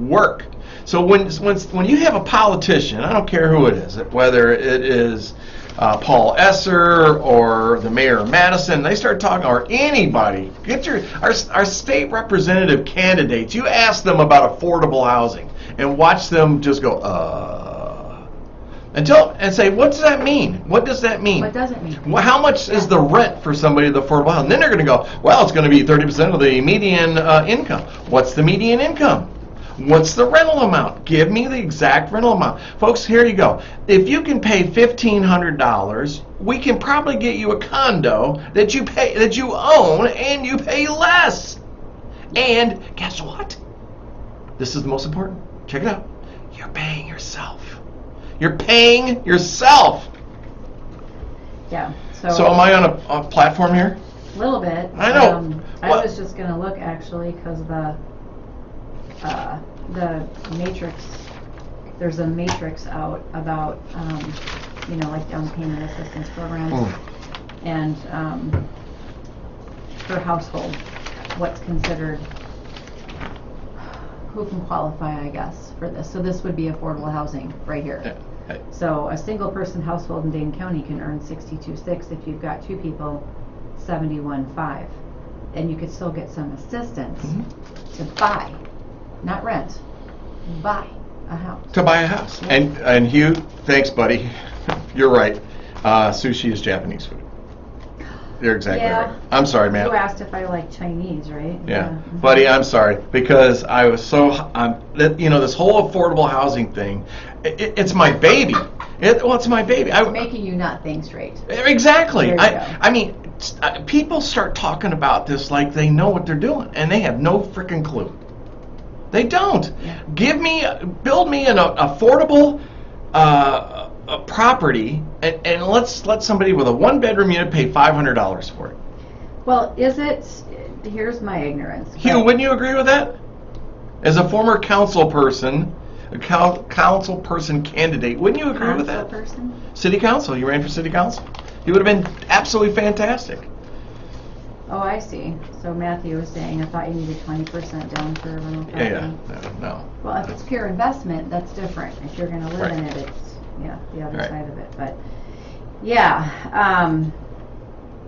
work. So when you have a politician, I don't care who it is, whether it is Paul Esser or the mayor of Madison, they start talking, or anybody, our state representative candidates, you ask them about affordable housing and watch them just go, and say, what does that mean? What does that mean? What does it mean? Well, how much is the rent for somebody with affordable housing? Then they're going to go, well, it's going to be 30% of the median income. What's the median income? What's the rental amount? Give me the exact rental amount. Folks, here you go. If you can pay $1,500, we can probably get you a condo that you own and you pay less. And guess what? This is the most important. Check it out. You're paying yourself. You're paying yourself. Yeah. So am I on a platform here? A little bit. I know. I What? was just going to look actually because the matrix, there's a matrix out about, like down payment assistance programs and per household, what's considered, who can qualify, I guess, for this. So this would be affordable housing right here. Yeah. So a single person household in Dane County can earn 62.6. If you've got two people, 71.5. And you could still get some assistance to buy, not rent, buy a house. To buy a house. Yeah. And Hugh, thanks, buddy. You're right. Sushi is Japanese food. You're exactly Yeah. right. I'm sorry, man. You asked if I like Chinese, right? Yeah, buddy, I'm sorry, because I was so, this whole affordable housing thing, it's my baby. It's my baby. It's making you not think straight. Exactly. There you go. I mean, people start talking about this like they know what they're doing, and they have no freaking clue. They don't. Yeah. Build me an affordable a property, and let's let somebody with a one-bedroom unit pay $500 for it. Well, here's my ignorance. Hugh, wouldn't you agree with that? As a former council person candidate, wouldn't you agree with that? Person? City council, you ran for city council. You would have been absolutely fantastic. Oh, I see. So Matthew was saying, I thought you needed 20% down for a rental property. Yeah, no. Well, if it's pure investment, that's different. If you're going to live in it, it's the other Right. side of it. But yeah,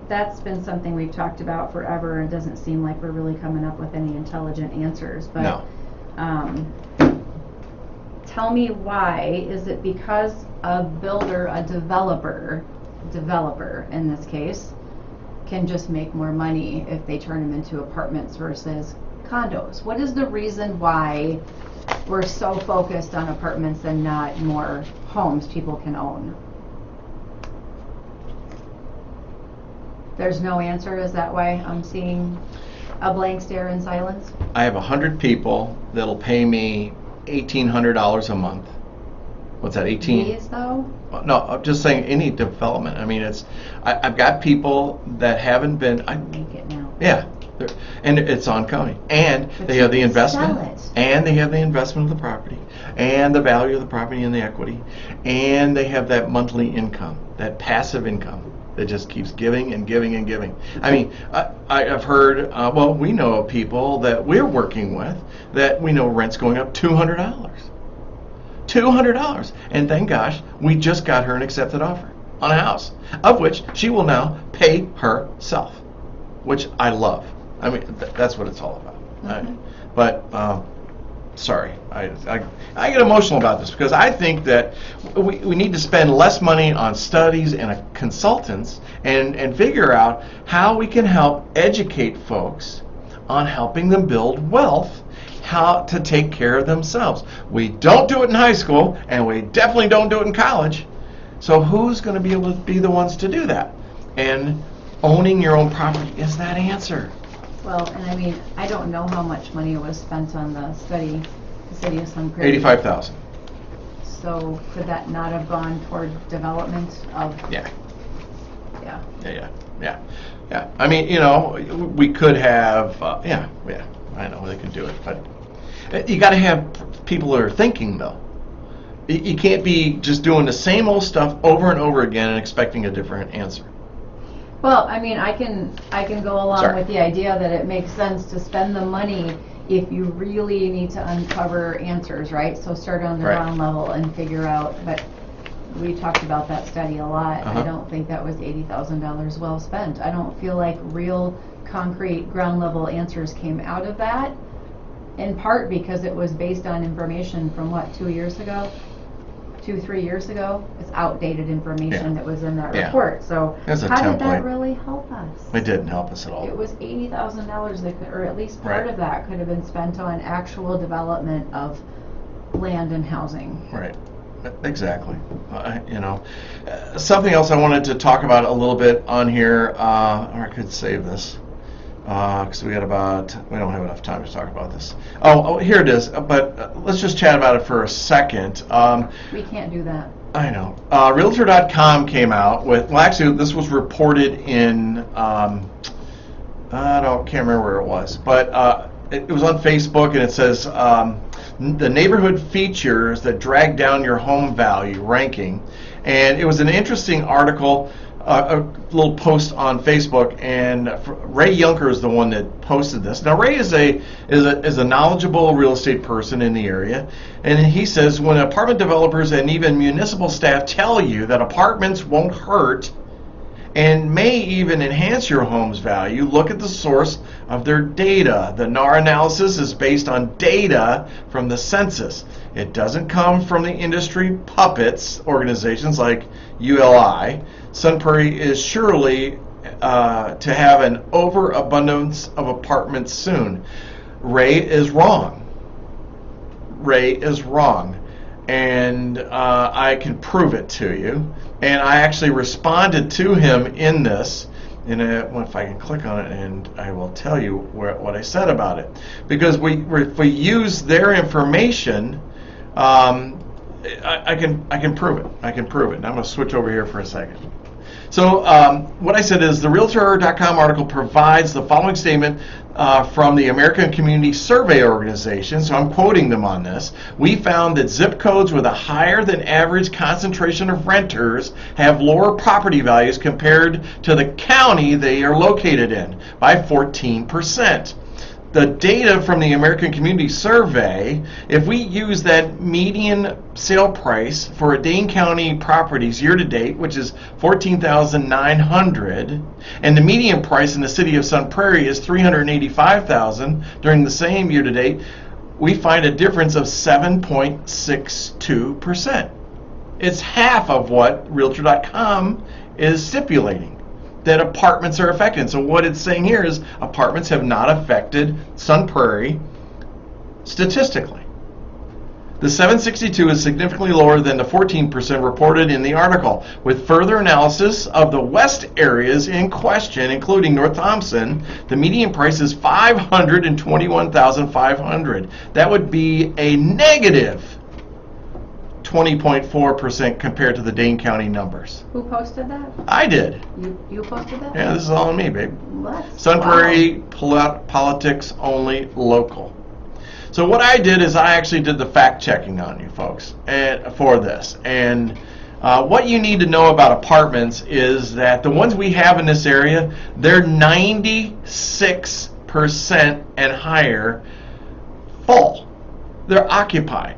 that's been something we've talked about forever. It doesn't seem like we're really coming up with any intelligent answers. But No. tell me why. Is it because a developer in this case, can just make more money if they turn them into apartments versus condos? What is the reason why we're so focused on apartments and not more homes people can own? There's no answer. Is that why I'm seeing a blank stare in silence? I have 100 people that'll pay me $1,800 a month. What's that, 18? These though? No, I'm just saying any development. I mean, I've got people that haven't been. Make it now. Yeah, and it's ongoing, and But they you have the can investment, sell it. and they have the investment of the property, and the value of the property and the equity, and they have that monthly income, that passive income that just keeps giving and giving and giving. I mean, I've heard. Well, we know of people that we're working with that we know rent's going up $200. $200, and thank gosh, we just got her an accepted offer on a house, of which she will now pay herself, which I love. I mean, that's what it's all about. Mm-hmm. Sorry, I get emotional about this because I think that we need to spend less money on studies and consultants and figure out how we can help educate folks on helping them build wealth how to take care of themselves. We don't do it in high school, and we definitely don't do it in college. So who's going to be able to be the ones to do that? And owning your own property is that answer. Well, and I mean, I don't know how much money was spent on the study, the city of Sun Prairie. $85,000. So could that not have gone toward development of? Yeah. Yeah. Yeah. I mean, you know, we could have, I know they can do it, but you got to have people that are thinking, though. You can't be just doing the same old stuff over and over again and expecting a different answer. Well, I mean, I can go along Sorry. with the idea that it makes sense to spend the money if you really need to uncover answers, right? So start on the Right. ground level and figure out, but we talked about that study a lot. Uh-huh. I don't think that was $80,000 well spent. I don't feel like real concrete ground level answers came out of that, in part because it was based on information from what, 3 years ago? It's outdated information Yeah. that was in that Yeah. report. So As a how did that template. really help us? It didn't help us at all. It was $80,000 that could, or at least part Right. of that could have been spent on actual development of land and housing. Right. Exactly. Something else I wanted to talk about a little bit on here, or I could save this, because we don't have enough time to talk about this. Oh, here it is, but let's just chat about it for a second. We can't do that. I know. Realtor.com came out with, well, actually, this was reported in, can't remember where it was, but it was on Facebook, and it says, the neighborhood features that drag down your home value ranking. And it was an interesting article, a little post on Facebook, and Ray Yunker is the one that posted this. Now, Ray is a knowledgeable real estate person in the area, and he says when apartment developers and even municipal staff tell you that apartments won't hurt and may even enhance your home's value, look at the source of their data. The NAR analysis is based on data from the census. It doesn't come from the industry puppets organizations like ULI. Sun Prairie is surely to have an overabundance of apartments soon. Ray is wrong. And I can prove it to you. And I actually responded to him in this. And if I can click on it, and I will tell you what I said about it. Because if we use their information, I can prove it. And I'm going to switch over here for a second. So what I said is the Realtor.com article provides the following statement from the American Community Survey Organization. So I'm quoting them on this. We found that zip codes with a higher than average concentration of renters have lower property values compared to the county they are located in by 14%. The data from the American Community Survey, if we use that median sale price for Dane County properties year to date, which is $14,900, and the median price in the city of Sun Prairie is $385,000 during the same year to date, we find a difference of 7.62%. It's half of what Realtor.com is stipulating, that apartments are affected. So what it's saying here is apartments have not affected Sun Prairie statistically. The 762 is significantly lower than the 14% reported in the article. With further analysis of the west areas in question, including North Thompson, the median price is $521,500. That would be a negative 20.4% compared to the Dane County numbers. Who posted that? I did. You posted that? Yeah, this is all on me, babe. What? Sun Prairie politics only local. So what I did is I actually did the fact checking on you folks for this. And what you need to know about apartments is that the ones we have in this area, they're 96% and higher full. They're occupied.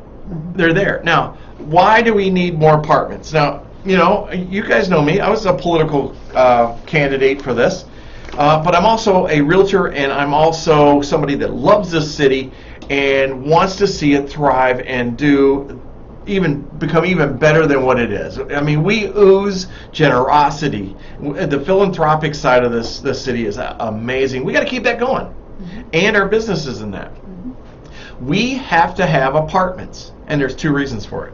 They're there. Now, why do we need more apartments? Now, you guys know me. I was a political candidate for this. But I'm also a realtor, and I'm also somebody that loves this city and wants to see it thrive and become even better than what it is. I mean, we ooze generosity. The philanthropic side of this city is amazing. We got to keep that going, and our businesses in that. We have to have apartments, and there's two reasons for it.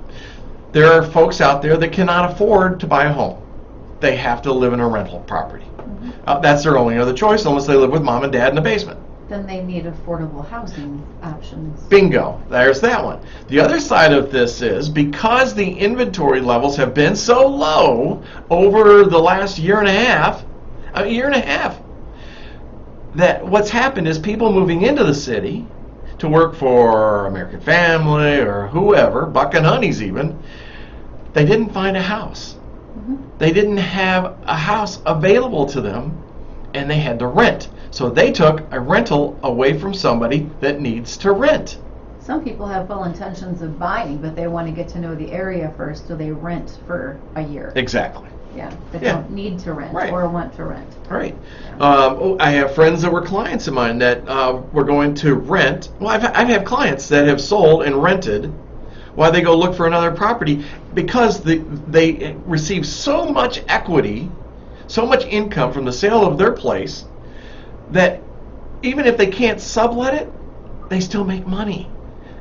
There are folks out there that cannot afford to buy a home. They have to live in a rental property. That's their only other choice, unless they live with mom and dad in the basement. Then they need affordable housing options. Bingo, there's that one. The other side of this is, because the inventory levels have been so low over the last year and a half, that what's happened is people moving into the city to work for American Family or whoever, Buck and Honey's even, they didn't find a house. They didn't have a house available to them, and they had to rent. So they took a rental away from somebody that needs to rent. Some people have full intentions of buying, but they want to get to know the area first, so they rent for a year. Exactly. Yeah, they Yeah. don't need to rent Right. or want to rent. Right. I have friends that were clients of mine that were going to rent. Well, I've had clients that have sold and rented while they go look for another property, because they receive so much equity, so much income from the sale of their place, that even if they can't sublet it, they still make money.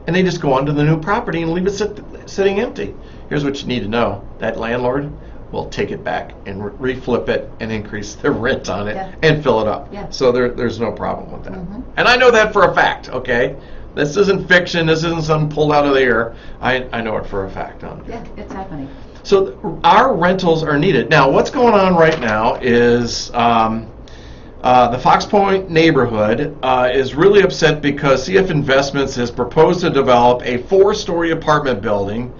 And they just go on to the new property and leave it sitting empty. Here's what you need to know. That landlord will take it back and reflip it and increase the rent on it. Yeah. And fill it up. Yeah. So there's no problem with that. And I know that for a fact, okay? This isn't fiction. This isn't something pulled out of the air. I know it for a fact. Yeah, it's happening. So our rentals are needed. Now, what's going on right now is the Fox Point neighborhood is really upset because CF Investments has proposed to develop a 4-story apartment building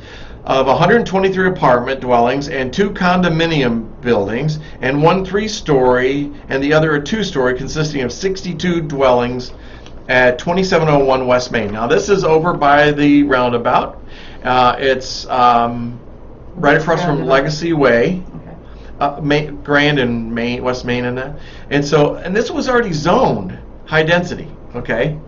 of 123 apartment dwellings and 2 condominium buildings, and 1 3-story and the other a 2-story, consisting of 62 dwellings at 2701 West Main. Now, this is over by the roundabout. It's right across from Legacy Way. Grand and Main, West Main, and that, and this was already zoned high density. Okay,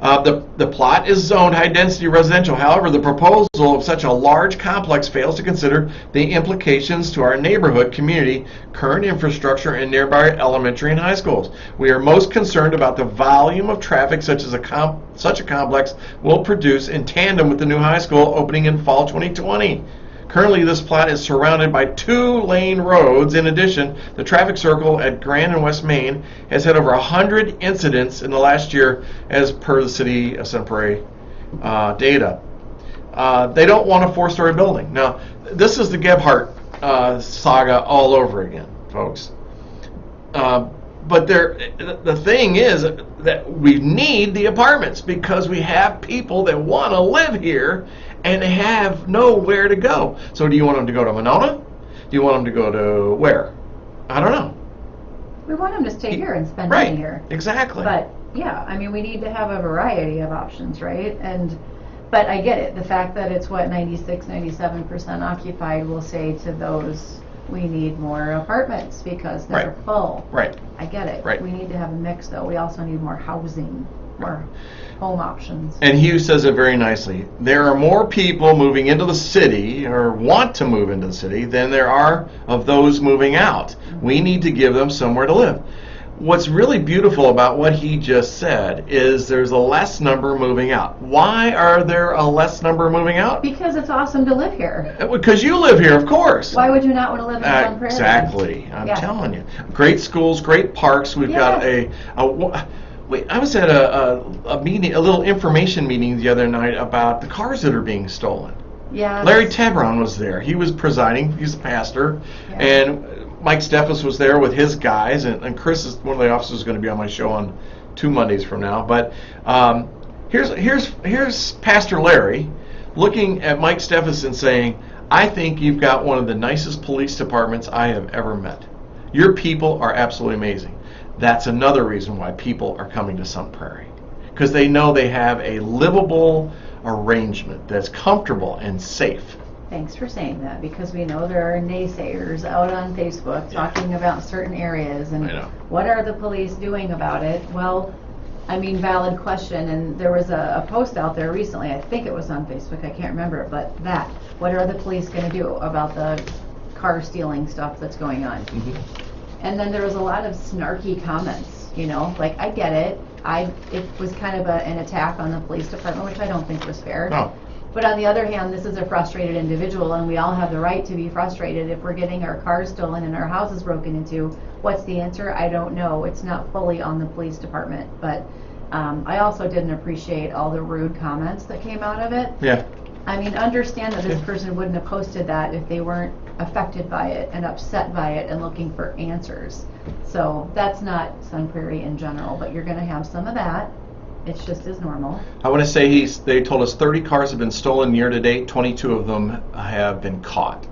the plot is zoned high density residential. However, the proposal of such a large complex fails to consider the implications to our neighborhood community, current infrastructure, and nearby elementary and high schools. We are most concerned about the volume of traffic such a complex will produce in tandem with the new high school opening in fall 2020. Currently, this plot is surrounded by 2-lane roads. In addition, the traffic circle at Grand and West Main has had over 100 incidents in the last year, as per the city of Sun Prairie data. They don't want a 4-story building. Now, this is the Gebhardt saga all over again, folks. But the thing is that we need the apartments because we have people that want to live here and have nowhere to go. So do you want them to go to Monona? Do you want them to go to where? I don't know. We want them to stay here and spend money here. Exactly. But yeah, I mean, we need to have a variety of options, right? But I get it. The fact that it's 96, 97% occupied will say to those, we need more apartments because they're full. Right. I get it. Right. We need to have a mix, though. We also need more housing, more home options. And Hugh says it very nicely. There are more people moving into the city or want to move into the city than there are of those moving out. We need to give them somewhere to live. What's really beautiful about what he just said is there's a less number moving out. Why are there a less number moving out? Because it's awesome to live here. Because you live here, of course. Why would you not want to live in Sun Prairie? Exactly. I'm telling you. Great schools, great parks. We've got I was at a meeting, a little information meeting the other night about the cars that are being stolen. Yeah. Larry Tabron was there. He was presiding. He's the pastor. Yeah. And Mike Steffes was there with his guys. And Chris is one of the officers going to be on my show on 2 Mondays from now. But here's Pastor Larry looking at Mike Steffes and saying, I think you've got one of the nicest police departments I have ever met. Your people are absolutely amazing. That's another reason why people are coming to Sun Prairie, because they know they have a livable arrangement that's comfortable and safe. Thanks for saying that, because we know there are naysayers out on Facebook talking about certain areas and what are the police doing about it. Well, I mean, valid question, and there was a post out there recently, I think it was on Facebook, I can't remember, but what are the police going to do about the car stealing stuff that's going on? And then there was a lot of snarky comments, like, I get it, it was kind of an attack on the police department, which I don't think was fair. No. But on the other hand, this is a frustrated individual, and we all have the right to be frustrated. If we're getting our cars stolen and our houses broken into, what's the answer? I don't know. It's not fully on the police department. But I also didn't appreciate all the rude comments that came out of it. Yeah. I mean, understand that this person wouldn't have posted that if they weren't affected by it and upset by it and looking for answers. So that's not Sun Prairie in general, but you're going to have some of that. It's just as normal. I want to say they told us 30 cars have been stolen year to date. 22 of them have been caught.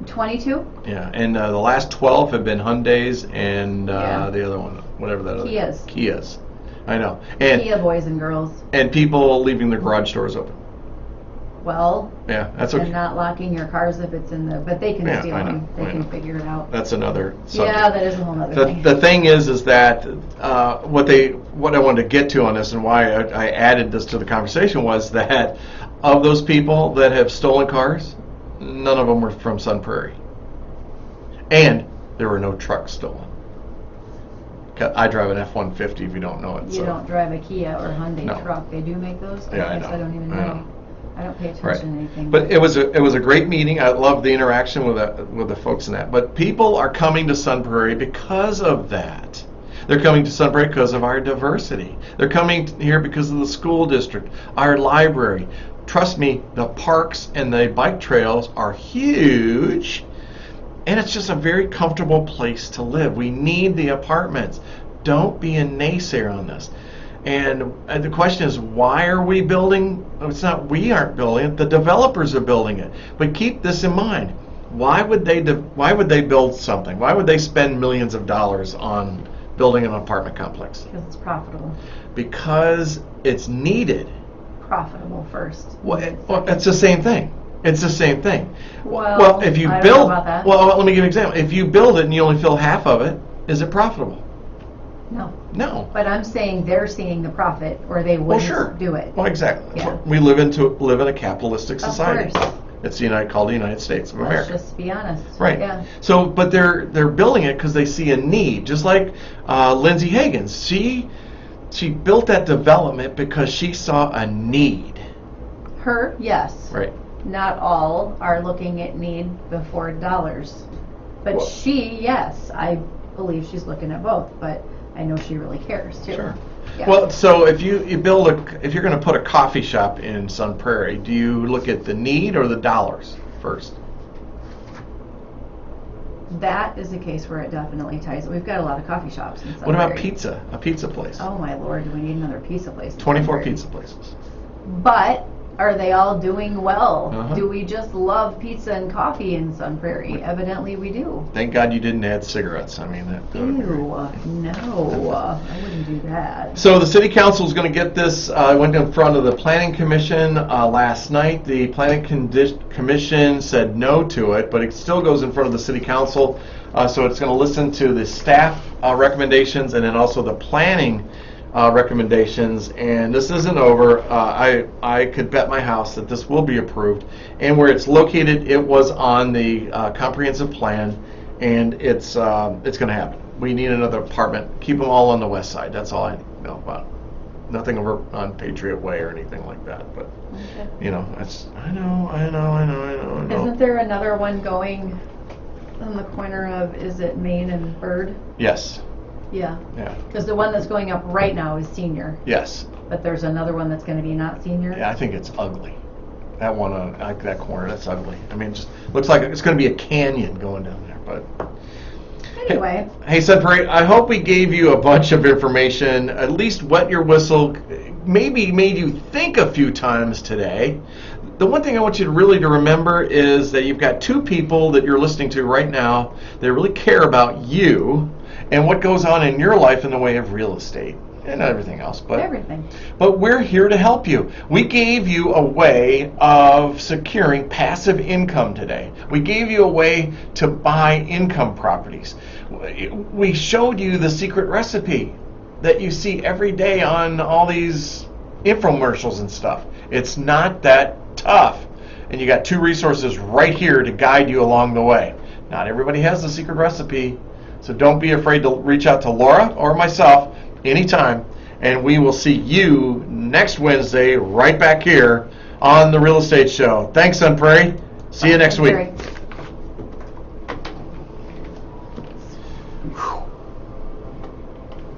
22? Yeah, and the last 12 have been Hyundais and Yeah. the other one, whatever that other. Kias. Kias. I know. And Kia boys and girls. and people leaving their garage doors open. Well, Yeah, that's and okay. not locking your cars if it's in the, but they can Yeah, steal I know, them. They I can know. figure it out. That's another subject. Yeah, that is a whole other thing. The thing is that what I wanted to get to on this and why I added this to the conversation was that of those people that have stolen cars, none of them were from Sun Prairie, and there were no trucks stolen. I drive an F-150 if you don't know it. You so. don't drive a Kia or Hyundai No. truck. They do make those? Yeah, I guess know. I don't even I know. know. I don't pay attention Right. to anything. But it was a great meeting. I loved the interaction with the folks in that. But people are coming to Sun Prairie because of that. They're coming to Sun Prairie because of our diversity. They're coming here because of the school district, our library. Trust me, the parks and the bike trails are huge. And it's just a very comfortable place to live. We need the apartments. Don't be a naysayer on this. And the question is, why are we building? It's not we aren't building it. The developers are building it. But keep this in mind. Why would they build something? Why would they spend millions of dollars on building an apartment complex? Because it's profitable. Because it's needed. Profitable first. Well, it's the same thing. It's the same thing. Well, if you I don't build, know about that. well, let me give you an example. If you build it and you only fill half of it, is it profitable? No. No. But I'm saying they're seeing the profit, or they Well, wouldn't sure. do it. Well, exactly. That's Yeah. what- We live in a capitalistic society. course. It's called the United States of Let's America. just be honest. Right. Yeah. So, but they're building it because they see a need. Just like Lindsay Higgins, she built that development because she saw a need. Her, yes. Right. Not all are looking at need before dollars. But Well- she, yes, I believe she's looking at both, but I know she really cares too. Sure. Yeah. Well, so if you're going to put a coffee shop in Sun Prairie, do you look at the need or the dollars first? That is a case where it definitely ties. We've got a lot of coffee shops in What about Sunbury. pizza? A pizza place. Oh my lord, do we need another pizza place? in 24 Sunbury? pizza places. But are they all doing well? Uh-huh. Do we just love pizza and coffee in Sun Prairie? Evidently we do. Thank God you didn't add cigarettes. I mean, that Ew, no, I wouldn't do that. So the city council is going to get this. Went in front of the planning commission last night. The planning commission said no to it, but it still goes in front of the city council. So it's going to listen to the staff recommendations and then also the planning recommendations. And this isn't over. I could bet my house that this will be approved. And where it's located, it was on the comprehensive plan, and it's going to happen. We need another apartment. Keep them all on the west side. That's all I know about. Nothing over on Patriot Way or anything like that. But Okay. you know, I know. Isn't there another one going on the corner of, is it Main and Bird? Yes. Yeah, Yeah. because the one that's going up right now is senior, Yes. but there's another one that's going to be not senior. Yeah, I think it's ugly. That one on that corner, that's ugly. I mean, it just looks like it's going to be a canyon going down there. But Anyway, hey, Sun Prairie, I hope we gave you a bunch of information, at least wet your whistle, maybe made you think a few times today. The one thing I want you to really to remember is that you've got two people that you're listening to right now that really care about you and what goes on in your life in the way of real estate and everything else. But everything. But we're here to help you. We gave you a way of securing passive income today. We gave you a way to buy income properties. We showed you the secret recipe that you see every day on all these infomercials and stuff. It's not that tough. And you got two resources right here to guide you along the way. Not everybody has the secret recipe, so don't be afraid to reach out to Laura or myself anytime, and we will see you next Wednesday right back here on the Real Estate Show. Thanks, Sun Prairie. See you next week. Very-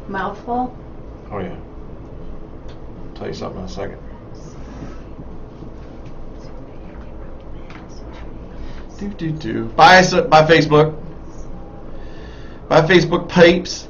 Mouthful? Oh, yeah. I'll tell you something in a second. Bye, Facebook. Bye, Facebook peeps.